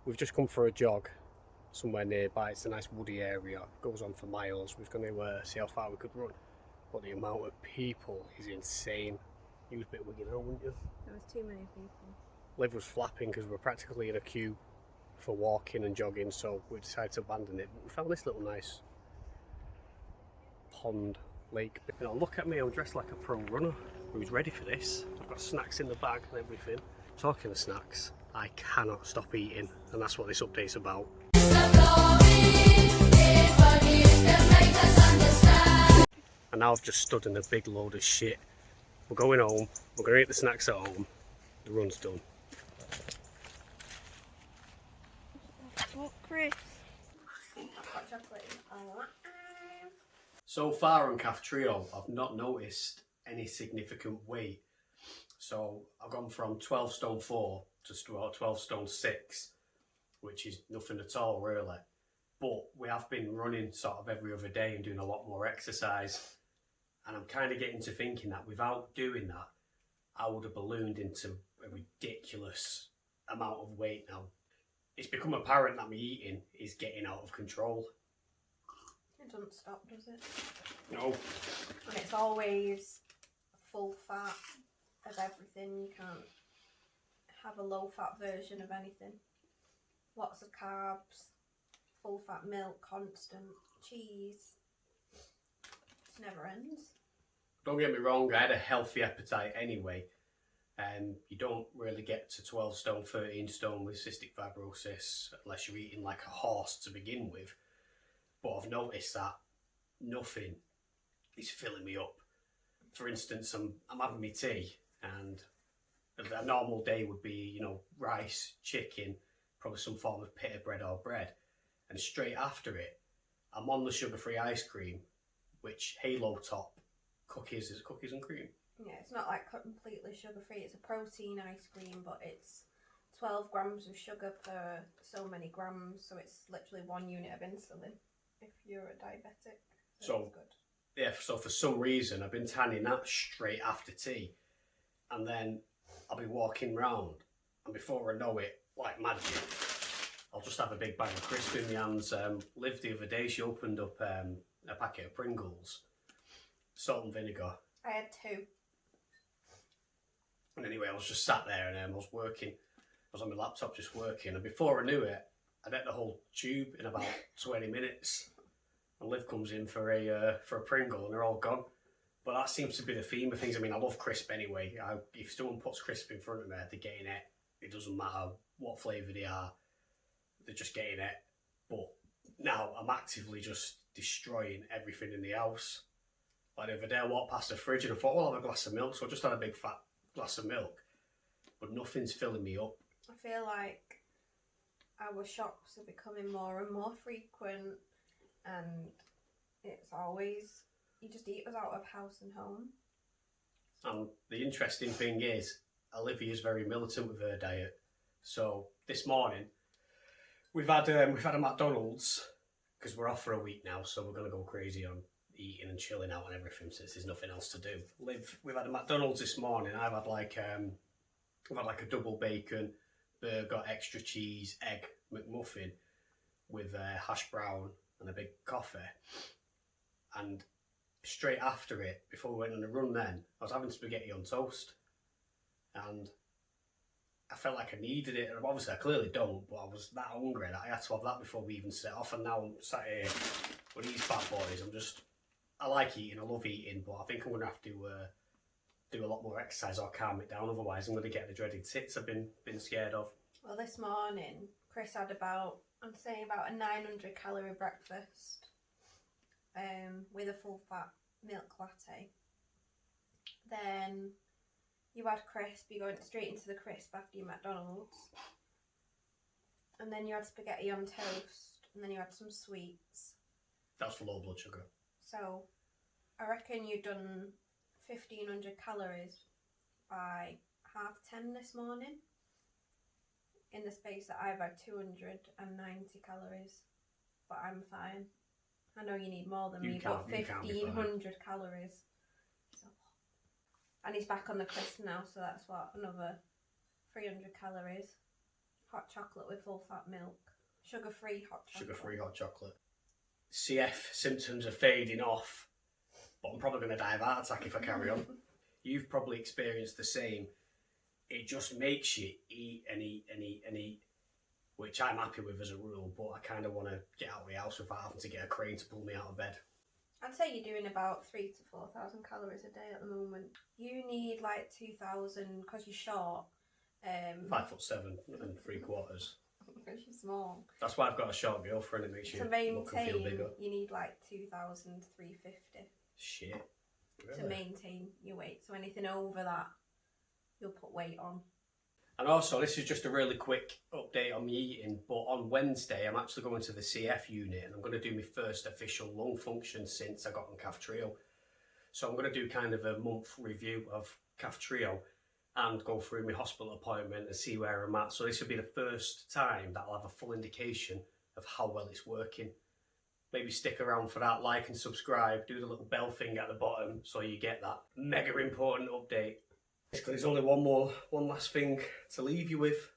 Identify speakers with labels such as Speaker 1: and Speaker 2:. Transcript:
Speaker 1: We've just come for a jog somewhere nearby. It's a nice woody area, goes on for miles. We're going to see how far we could run. But the amount of people is insane. You was a bit wigging out, weren't you?
Speaker 2: There was too many people.
Speaker 1: Liv was flapping because we're practically in a queue for walking and jogging, so we decided to abandon it. But we found this little nice pond, lake. You know, look at me, I'm dressed like a pro runner who's ready for this. I've got snacks in the bag and everything. Talking of snacks, I cannot stop eating, and that's what this update's about. And now I've just stood in a big load of shit. We're going home, we're going to eat the snacks at home, the run's done.
Speaker 2: What, Chris?
Speaker 1: So far on Kaftrio, I've not noticed any significant weight. So I've gone from 12 stone 4 to 12 stone 6, which is nothing at all really. But we have been running sort of every other day and doing a lot more exercise. And I'm kind of getting to thinking that without doing that, I would have ballooned into a ridiculous amount of weight now. It's become apparent that my eating is getting out of control.
Speaker 2: It doesn't stop, does it?
Speaker 1: No.
Speaker 2: And it's always full fat of everything. You can't have a low fat version of anything. Lots of carbs, full fat milk, constant cheese. It never ends.
Speaker 1: Don't get me wrong, I had a healthy appetite anyway. You don't really get to 12 stone, 13 stone with cystic fibrosis unless you're eating like a horse to begin with. But I've noticed that nothing is filling me up. For instance, I'm having my tea, and a normal day would be, you know, rice, chicken, probably some form of pita bread or bread. And straight after it, I'm on the sugar-free ice cream, which Halo top cookies is cookies and cream.
Speaker 2: Yeah, it's not like completely sugar-free. It's a protein ice cream, but it's 12 grams of sugar per so many grams. So it's literally 1 unit of insulin if you're a diabetic. So it's good.
Speaker 1: Yeah, so for some reason, I've been tanning that straight after tea. And then I'll be walking round, and before I know it, like magic, I'll just have a big bag of crisps in my hands. Liv the other day, she opened up a packet of Pringles, salt and vinegar.
Speaker 2: I had 2.
Speaker 1: And anyway, I was just sat there and I was working. I was on my laptop just working, and before I knew it, I'd ate the whole tube in about 20 minutes. And Liv comes in for a Pringle, and they're all gone. But that seems to be the theme of things. I mean, I love crisp anyway. If someone puts crisp in front of me, they're getting it. It doesn't matter what flavour they are. They're just getting it. But now I'm actively just destroying everything in the house. Like the other day I walked past the fridge and I thought, well, I'll have a glass of milk. So I just had a big fat glass of milk. But nothing's filling me up.
Speaker 2: I feel like our shops are becoming more and more frequent, and it's always, you just eat us out of house and home.
Speaker 1: And the interesting thing is, Olivia's very militant with her diet. So this morning, we've had a McDonald's, because we're off for a week now, so we're going to go crazy on eating and chilling out and everything since there's nothing else to do. We've had a McDonald's this morning. I've had like a double bacon burger, extra cheese, egg McMuffin with hash brown and a big coffee. And straight after it, before we went on a run then, I was having spaghetti on toast. And I felt like I needed it. And obviously I clearly don't, but I was that hungry that I had to have that before we even set off. And now I'm sat here with these fat boys. I like eating, I love eating, but I think I'm going to have to do a lot more exercise or calm it down. Otherwise I'm going to get the dreaded tits I've been scared of.
Speaker 2: Well, this morning, Chris had about a 900 calorie breakfast with a full fat milk latte. Then you had crisp, you went straight into the crisp after your McDonald's. And then you had spaghetti on toast, and then you had some sweets.
Speaker 1: That's for low blood sugar.
Speaker 2: So I reckon you've done 1,500 calories by 10:30 this morning. In the space that I've had 290 calories, but I'm fine. I know you need more than me, but 1,500 calories. So, and he's back on the crisp now, so that's what, another 300 calories. hot chocolate with full fat milk. Sugar-free hot chocolate.
Speaker 1: Sugar-free hot chocolate. CF symptoms are fading off, but I'm probably going to die of a heart attack if I carry on. You've probably experienced the same. It just makes you eat and eat and eat and eat, which I'm happy with as a rule, but I kind of want to get out of the house without having to get a crane to pull me out of bed.
Speaker 2: I'd say you're doing about 3,000 to 4,000 calories a day at the moment. You need like 2,000 because you're short.
Speaker 1: 5'7" and 3/4.
Speaker 2: Because you're small.
Speaker 1: That's why I've got a short girlfriend. It makes you
Speaker 2: To
Speaker 1: look and feel
Speaker 2: maintain,
Speaker 1: bigger.
Speaker 2: you need like 2,350
Speaker 1: Shit. Really?
Speaker 2: to maintain your weight. So anything over that, you'll put weight on.
Speaker 1: And also, this is just a really quick update on me eating, but on Wednesday I'm actually going to the CF unit and I'm going to do my first official lung function since I got on Kaftrio. So I'm going to do kind of a month review of Kaftrio and go through my hospital appointment and see where I'm at. So this will be the first time that I'll have a full indication of how well it's working. Maybe stick around for that, like and subscribe, do the little bell thing at the bottom so you get that mega important update. Basically, there's only one last thing to leave you with.